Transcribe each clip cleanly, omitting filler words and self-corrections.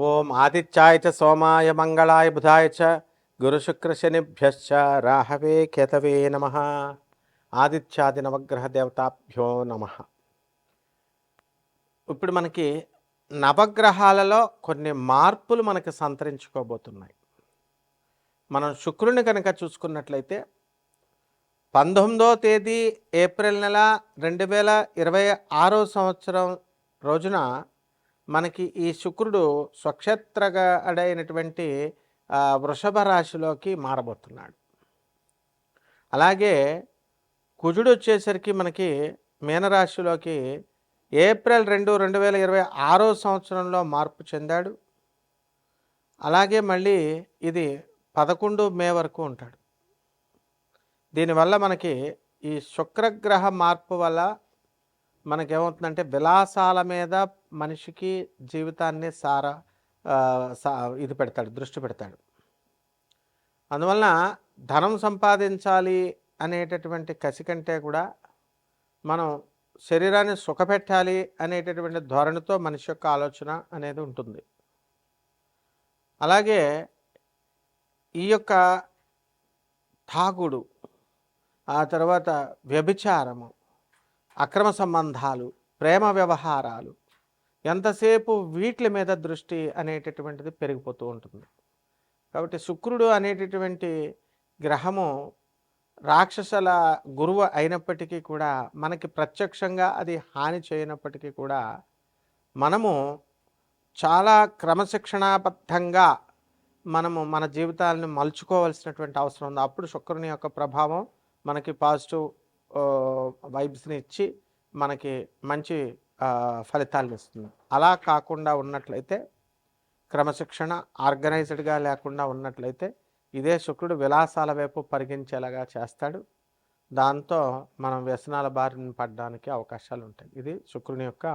ఓం ఆదిత్యాయ చ సోమాయ మంగళాయ బుధాయ చ గురుశుక్రశనిభ్యశ్చ రాహవే కేతవే నమ. ఆదిత్యాది నవగ్రహ దేవతాభ్యో నమ. ఇప్పుడు మనకి నవగ్రహాలలో కొన్ని మార్పులు మనకి సంతరించుకోబోతున్నాయి. మనం శుక్రుని కనుక చూసుకున్నట్లయితే 19వ తేదీ ఏప్రిల్ నెల 2026 సంవత్సరం రోజున మనకి ఈ శుక్రుడు స్వక్షేత్రగడైనటువంటి వృషభ రాశిలోకి మారబోతున్నాడు. అలాగే కుజుడు వచ్చేసరికి మనకి మీనరాశిలోకి ఏప్రిల్ 2, 2026 సంవత్సరంలో మార్పు చెందాడు. అలాగే మళ్ళీ ఇది 11 మే వరకు ఉంటాడు. దీనివల్ల మనకి ఈ శుక్రగ్రహ మార్పు వల్ల మనకేమవుతుందంటే విలాసాల మీద మనిషికి జీవితాన్ని ఇది పెడతాడు, దృష్టి పెడతాడు. అందువలన ధనం సంపాదించాలి అనేటటువంటి కసి కంటే కూడా మనం శరీరాన్ని సుఖపెట్టాలి అనేటటువంటి ధోరణితో మనిషి యొక్క ఆలోచన అనేది ఉంటుంది. అలాగే ఈ యొక్క తాగుడు, ఆ తర్వాత వ్యభిచారము, అక్రమ సంబంధాలు, ప్రేమ వ్యవహారాలు, ఎంతసేపు వీటి మీద దృష్టి అనేటటువంటిది పెరిగిపోతూ ఉంటుంది. కాబట్టి శుక్రుడు అనేటటువంటి గ్రహము రాక్షసుల గురువు అయినప్పటికీ కూడా మనకి ప్రత్యక్షంగా అది హాని చేయనప్పటికీ కూడా మనము చాలా క్రమశిక్షణాబద్ధంగా మనము మన జీవితాలను మలుచుకోవాల్సినటువంటి అవసరం ఉంది. అప్పుడు శుక్రుని యొక్క ప్రభావం మనకి పాజిటివ్ వైబ్స్ని ఇచ్చి మనకి మంచి ఫలితాలను ఇస్తుంది. అలా కాకుండా ఉన్నట్లయితే, క్రమశిక్షణ ఆర్గనైజ్డ్గా లేకుండా ఉన్నట్లయితే ఇదే శుక్రుడు విలాసాల వైపు పరిగించేలాగా చేస్తాడు. దాంతో మనం వ్యసనాల బారిన పడడానికి అవకాశాలు ఉంటాయి. ఇది శుక్రుని యొక్క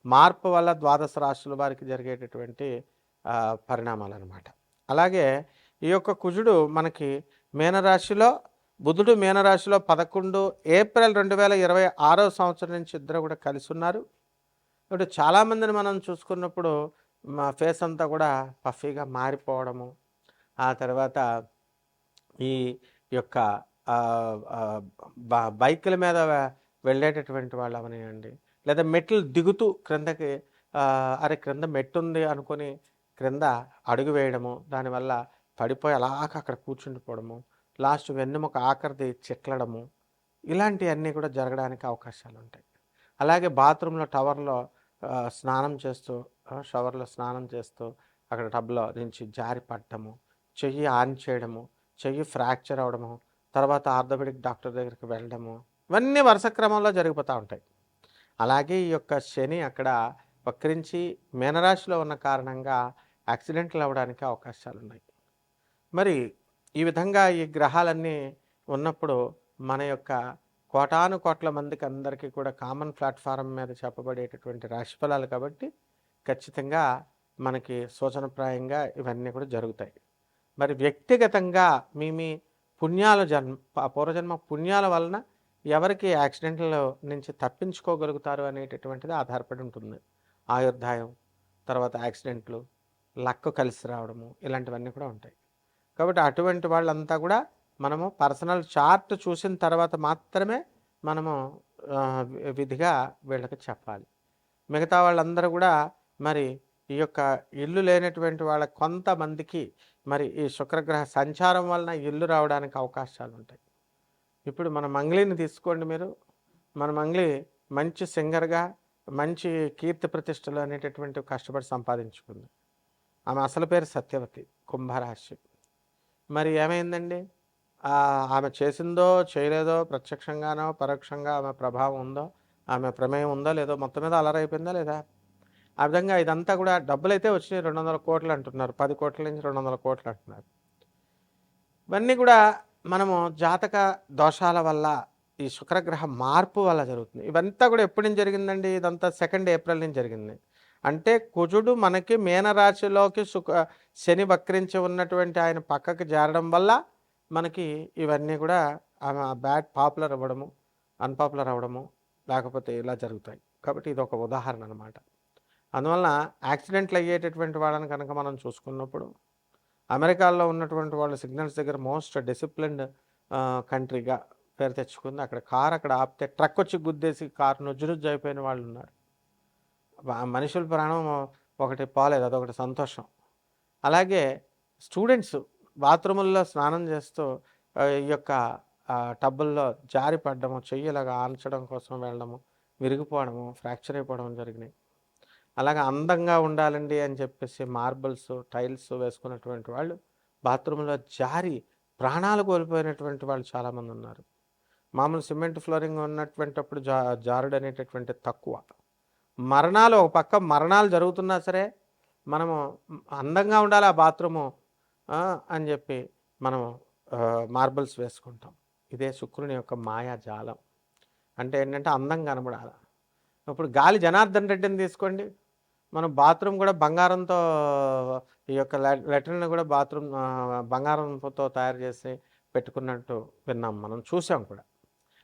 మార్పు వల్ల ద్వాదశ రాశుల వారికి జరిగేటటువంటి పరిణామాలు అన్నమాట. అలాగే ఈ యొక్క కుజుడు మనకి మీనరాశిలో, బుధుడు మీనరాశిలో 11 ఏప్రిల్ 2026 సంవత్సరం నుంచి ఇద్దరు కూడా కలిసి ఉన్నారు. ఇప్పుడు చాలామందిని మనం చూసుకున్నప్పుడు మా ఫేస్ అంతా కూడా పఫీగా మారిపోవడము, ఆ తర్వాత ఈ యొక్క బైకుల మీద వెళ్ళేటటువంటి వాళ్ళు అవనివ్వండి, లేదా మెట్లు దిగుతూ క్రిందకి అరే క్రింద మెట్టు ఉంది అనుకొని క్రింద అడుగు వేయడము, దానివల్ల పడిపోయి అలాగ అక్కడ కూర్చుండిపోవడము, లాస్ట్ వెన్నెముక ఆఖరిది చిట్లడము, ఇలాంటివన్నీ కూడా జరగడానికి అవకాశాలు ఉంటాయి. అలాగే బాత్రూంలో టవర్లో స్నానం చేస్తూ, షవర్లో స్నానం చేస్తూ అక్కడ టబ్లో నుంచి జారి పడటము, చెయ్యి ఆన్ చేయడము, చెయ్యి ఫ్రాక్చర్ అవ్వడము, తర్వాత ఆర్థోపెడిక్ డాక్టర్ దగ్గరికి వెళ్ళడము, ఇవన్నీ వరుస క్రమంలో జరిగిపోతూ ఉంటాయి. అలాగే ఈ యొక్క శని అక్కడ వక్రించి మీనరాశిలో ఉన్న కారణంగా యాక్సిడెంట్లు అవ్వడానికి అవకాశాలు ఉన్నాయి. మరి ఈ విధంగా ఈ గ్రహాలన్నీ ఉన్నప్పుడు మన యొక్క కోటాను కోట్ల మందికి అందరికీ కూడా కామన్ ప్లాట్ఫారం మీద చెప్పబడేటటువంటి రాశిఫలాలు కాబట్టి ఖచ్చితంగా మనకి సూచనప్రాయంగా ఇవన్నీ కూడా జరుగుతాయి. మరి వ్యక్తిగతంగా మీ పుణ్యాల పూర్వజన్మ పుణ్యాల వలన ఎవరికి యాక్సిడెంట్ల నుంచి తప్పించుకోగలుగుతారు అనేటటువంటిది ఆధారపడి ఉంటుంది. ఆయుర్దాయం, తర్వాత యాక్సిడెంట్లు, లక్ కలిసి రావడము, ఇలాంటివన్నీ కూడా ఉంటాయి. కాబట్టి అటువంటి వాళ్ళంతా కూడా మనము పర్సనల్ చార్ట్ చూసిన తర్వాత మాత్రమే మనము విధిగా వీళ్ళకి చెప్పాలి. మిగతా వాళ్ళందరూ కూడా మరి ఈ యొక్క ఇల్లు లేనటువంటి వాళ్ళ కొంతమందికి మరి ఈ శుక్రగ్రహ సంచారం వలన ఇల్లు రావడానికి అవకాశాలు ఉంటాయి. ఇప్పుడు మన మంగ్లీని తీసుకోండి మీరు. మన మంగ్లీ మంచి సింగర్గా, మంచి కీర్తి ప్రతిష్టలు అనేటటువంటి కష్టపడి సంపాదించుకుంది. ఆమె అసలు పేరు సత్యవతి, కుంభరాశి. మరి ఏమైందండి? ఆమె చేసిందో చేయలేదో, ప్రత్యక్షంగానో పరోక్షంగా ఆమె ప్రభావం ఉందో, ఆమె ప్రమేయం ఉందో లేదో, మొత్తం మీద అలరైపోయిందా లేదా? ఆ విధంగా ఇదంతా కూడా డబ్బులైతే వచ్చినాయి, 200 కోట్లు అంటున్నారు, 10 కోట్ల నుంచి 200 కోట్లు అంటున్నారు. ఇవన్నీ కూడా మనము జాతక దోషాల వల్ల, ఈ శుక్రగ్రహ మార్పు వల్ల జరుగుతుంది. ఇవంతా కూడా ఎప్పటి నుంచి జరిగిందండి? ఇదంతా 2 ఏప్రిల్ నుంచి జరిగింది. అంటే కుజుడు మనకి మీనరాశిలోకి శని వక్రించి ఉన్నటువంటి ఆయన పక్కకి చేరడం వల్ల మనకి ఇవన్నీ కూడా బ్యాడ్ పాపులర్ అవ్వడము, అన్పాపులర్ అవ్వడము, లేకపోతే ఇలా జరుగుతాయి. కాబట్టి ఇది ఒక ఉదాహరణ అన్నమాట. అందువలన యాక్సిడెంట్లు అయ్యేటటువంటి వాళ్ళని కనుక మనం చూసుకున్నప్పుడు అమెరికాలో ఉన్నటువంటి వాళ్ళు సిగ్నల్స్ దగ్గర మోస్ట్ డిసిప్లిన్డ్ కంట్రీగా పేరు తెచ్చుకుంది. అక్కడ కారు అక్కడ ఆపితే ట్రక్ వచ్చి గుద్దేసి కారు నుజ్జు అయిపోయిన వాళ్ళు ఉన్నారు. మనుషుల ప్రాణం ఒకటి పోలేదు, అదొకటి సంతోషం. అలాగే స్టూడెంట్స్ బాత్రూముల్లో స్నానం చేస్తూ ఈ యొక్క టబ్బుల్లో జారి పడ్డము, చెయ్యిలాగా ఆల్చడం కోసం వెళ్ళడము, విరిగిపోవడము, ఫ్రాక్చర్ అయిపోవడం జరిగినాయి. అలాగే అందంగా ఉండాలండి అని చెప్పేసి మార్బుల్స్, టైల్స్ వేసుకున్నటువంటి వాళ్ళు బాత్రూంలో జారి ప్రాణాలు కోల్పోయినటువంటి వాళ్ళు చాలామంది ఉన్నారు. మామూలు సిమెంట్ ఫ్లోరింగ్ ఉన్నటువంటిప్పుడు జారుడు అనేటటువంటి తక్కువ. మరణాలు ఒక పక్క మరణాలు జరుగుతున్నా సరే మనము అందంగా ఉండాలి ఆ బాత్రూము అని చెప్పి మనం మార్బుల్స్ వేసుకుంటాం. ఇదే శుక్రుని యొక్క మాయాజాలం. అంటే ఏంటంటే అందం కనబడాలి. ఇప్పుడు గాలి జనార్దన్ రెడ్డిని తీసుకోండి, మనం బాత్రూమ్ కూడా బంగారంతో, ఈ యొక్క లెటర్ని కూడా బాత్రూమ్ బంగారంతో తయారు చేసి పెట్టుకున్నట్టు విన్నాం, మనం చూసాం కూడా.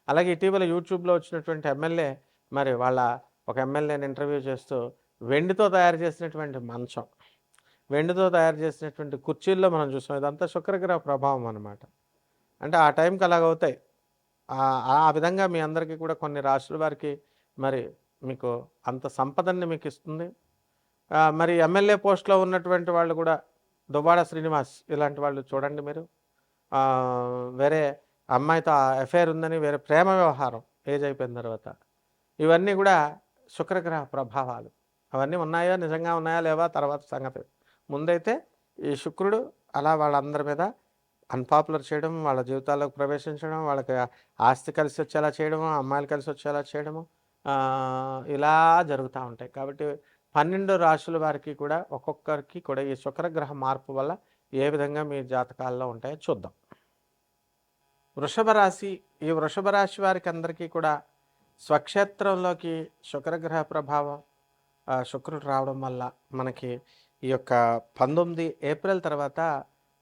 అలాగే ఇటీవల యూట్యూబ్లో వచ్చినటువంటి ఎమ్మెల్యే, మరి వాళ్ళ ఒక ఎమ్మెల్యేని ఇంటర్వ్యూ చేస్తూ వెండితో తయారు చేసినటువంటి మంచం, వెండితో తయారు చేసినటువంటి కుర్చీల్లో మనం చూసాం. ఇదంతా శుక్రగ్రహ ప్రభావం అనమాట. అంటే ఆ టైంకి అలాగవుతాయి. ఆ విధంగా మీ అందరికీ కూడా కొన్ని రాశుల వారికి మరి మీకు అంత సంపదన్ని మీకు ఇస్తుంది. మరి ఎమ్మెల్యే పోస్ట్లో ఉన్నటువంటి వాళ్ళు కూడా దువ్వాడ శ్రీనివాస్ ఇలాంటి వాళ్ళు చూడండి మీరు, వేరే అమ్మాయితో ఎఫైర్ ఉందని వేరే ప్రేమ వ్యవహారం ఏజ్ అయిపోయిన తర్వాత, ఇవన్నీ కూడా శుక్రగ్రహ ప్రభావాలు. అవన్నీ ఉన్నాయా, నిజంగా ఉన్నాయా లేవా తర్వాత సంగతి. ముందైతే ఈ శుక్రుడు అలా వాళ్ళందరి మీద అన్పాపులర్ చేయడం, వాళ్ళ జీవితాల్లోకి ప్రవేశించడం, వాళ్ళకి ఆస్తి కలిసి వచ్చేలా చేయడము, అమ్మాయిలు కలిసి వచ్చేలా చేయడము, ఇలా జరుగుతూ ఉంటాయి. కాబట్టి 12 రాశుల వారికి కూడా ఒక్కొక్కరికి కూడా ఈ శుక్రగ్రహ మార్పు వల్ల ఏ విధంగా మీ జాతకాల్లో ఉంటాయో చూద్దాం. వృషభ రాశి. ఈ వృషభ రాశి వారికి అందరికీ కూడా స్వక్షేత్రంలోకి శుక్రగ్రహ ప్రభావం, శుక్రుడు రావడం వల్ల మనకి ఈ యొక్క 19 ఏప్రిల్ తర్వాత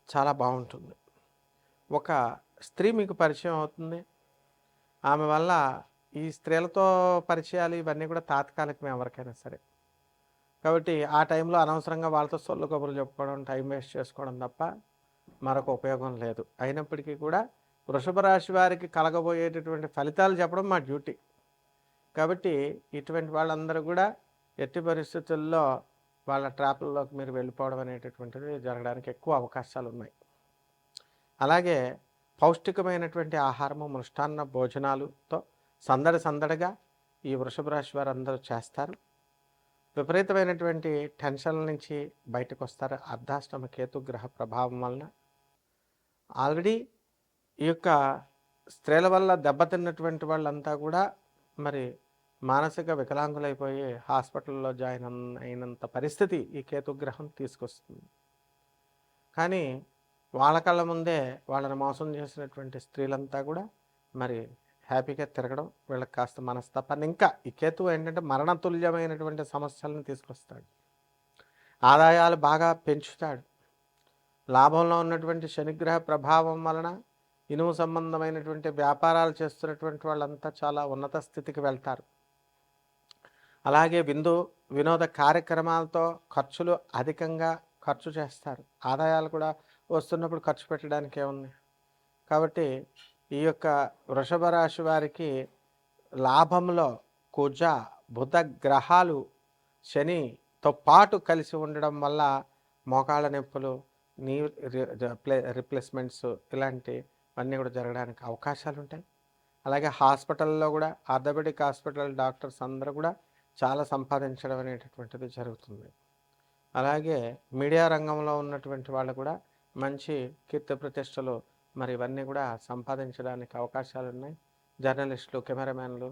చాలా బాగుంటుంది. ఒక స్త్రీ మీకు పరిచయం అవుతుంది. ఆమె వల్ల ఈ స్త్రీలతో పరిచయాలు ఇవన్నీ కూడా తాత్కాలికమే ఎవరికైనా సరే. కాబట్టి ఆ టైంలో అనవసరంగా వాళ్ళతో సొల్లు కబుర్లు చెప్పుకోవడం, టైం వేస్ట్ చేసుకోవడం తప్ప మరొక ఉపయోగం లేదు. అయినప్పటికీ కూడా వృషభ రాశి వారికి కలగబోయేటటువంటి ఫలితాలు చెప్పడం మా డ్యూటీ. కాబట్టి ఇటువంటి వాళ్ళందరూ కూడా ఎట్టి పరిస్థితుల్లో వాళ్ళ ట్రాప్లలోకి మీరు వెళ్ళిపోవడం అనేటటువంటిది జరగడానికి ఎక్కువ అవకాశాలు ఉన్నాయి. అలాగే పౌష్టికమైనటువంటి ఆహారము, మృష్టాన్న భోజనాలతో సందడిగా ఈ వృషభ రాశి వారు అందరూ చేస్తారు. విపరీతమైనటువంటి టెన్షన్ల నుంచి బయటకు వస్తారు అర్ధాష్టమ కేతుగ్రహ ప్రభావం వలన. ఆల్రెడీ ఈ యొక్క స్త్రీల వల్ల దెబ్బతిన్నటువంటి వాళ్ళంతా కూడా మరి మానసిక వికలాంగులైపోయి హాస్పిటల్లో జాయిన్ అయినంత పరిస్థితి ఈ కేతుగ్రహం తీసుకొస్తుంది. కానీ వాళ్ళ కళ్ళ ముందే వాళ్ళని మోసం చేసినటువంటి స్త్రీలంతా కూడా మరి హ్యాపీగా తిరగడం, వీళ్ళకి కాస్త మనస్తాపాన్ని, ఇంకా ఈ కేతువు ఏంటంటే మరణతుల్యమైనటువంటి సమస్యలను తీసుకొస్తాడు. ఆదాయాలు బాగా పెంచుతాడు. లాభంలో ఉన్నటువంటి శనిగ్రహ ప్రభావం వలన ఇనుము సంబంధమైనటువంటి వ్యాపారాలు చేస్తున్నటువంటి వాళ్ళంతా చాలా ఉన్నత స్థితికి వెళ్తారు. అలాగే వినోద కార్యక్రమాలతో ఖర్చులు అధికంగా ఖర్చు చేస్తారు. ఆదాయాలు కూడా వస్తున్నప్పుడు ఖర్చు పెట్టడానికి ఏముంది. కాబట్టి ఈ యొక్క వృషభ రాశి వారికి లాభంలో కుజ బుధ గ్రహాలు శనితో పాటు కలిసి ఉండడం వల్ల మోకాళ్ళ నొప్పులు, నీ రిప్లేస్మెంట్స్ ఇలాంటివన్నీ కూడా జరగడానికి అవకాశాలు ఉంటాయి. అలాగే హాస్పిటల్లో కూడా ఆర్థోపెడిక్ హాస్పిటల్ డాక్టర్స్ అందరూ కూడా చాలా సంపాదించడం అనేటటువంటిది జరుగుతుంది. అలాగే మీడియా రంగంలో ఉన్నటువంటి వాళ్ళు కూడా మంచి కీర్తి ప్రతిష్టలు మరి ఇవన్నీ కూడా సంపాదించడానికి అవకాశాలు ఉన్నాయి. జర్నలిస్టులు, కెమెరామెన్లు,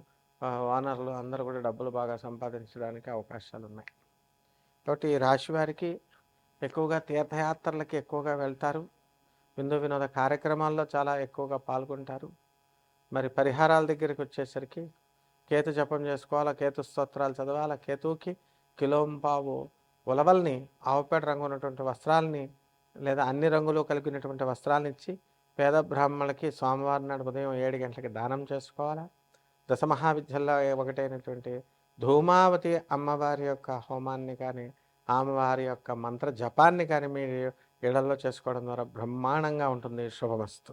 ఓనర్లు అందరూ కూడా డబ్బులు బాగా సంపాదించడానికి అవకాశాలు ఉన్నాయి. కాబట్టి ఈ రాశి వారికి ఎక్కువగా తీర్థయాత్రలకి ఎక్కువగా వెళ్తారు. వినోద కార్యక్రమాల్లో చాలా ఎక్కువగా పాల్గొంటారు. మరి పరిహారాల దగ్గరికి వచ్చేసరికి కేతు జపం చేసుకోవాలా, కేతు స్తోత్రాలు చదవాలా, కేతువుకి కిలోంపావు ఉలవల్ని, ఆవుపేట రంగు ఉన్నటువంటి వస్త్రాలని లేదా అన్ని రంగులు కలిగినటువంటి వస్త్రాలను ఇచ్చి పేద బ్రాహ్మణులకి సోమవారం నాడు ఉదయం 7 గంటలకి దానం చేసుకోవాలా. దశమహావిద్యల్లో ఒకటైనటువంటి ధూమావతి అమ్మవారి యొక్క హోమాన్ని కానీ, అమ్మవారి యొక్క మంత్ర జపాన్ని కానీ మీరు ఇళ్లల్లో చేసుకోవడం ద్వారా బ్రహ్మాండంగా ఉంటుంది. శుభమస్తు.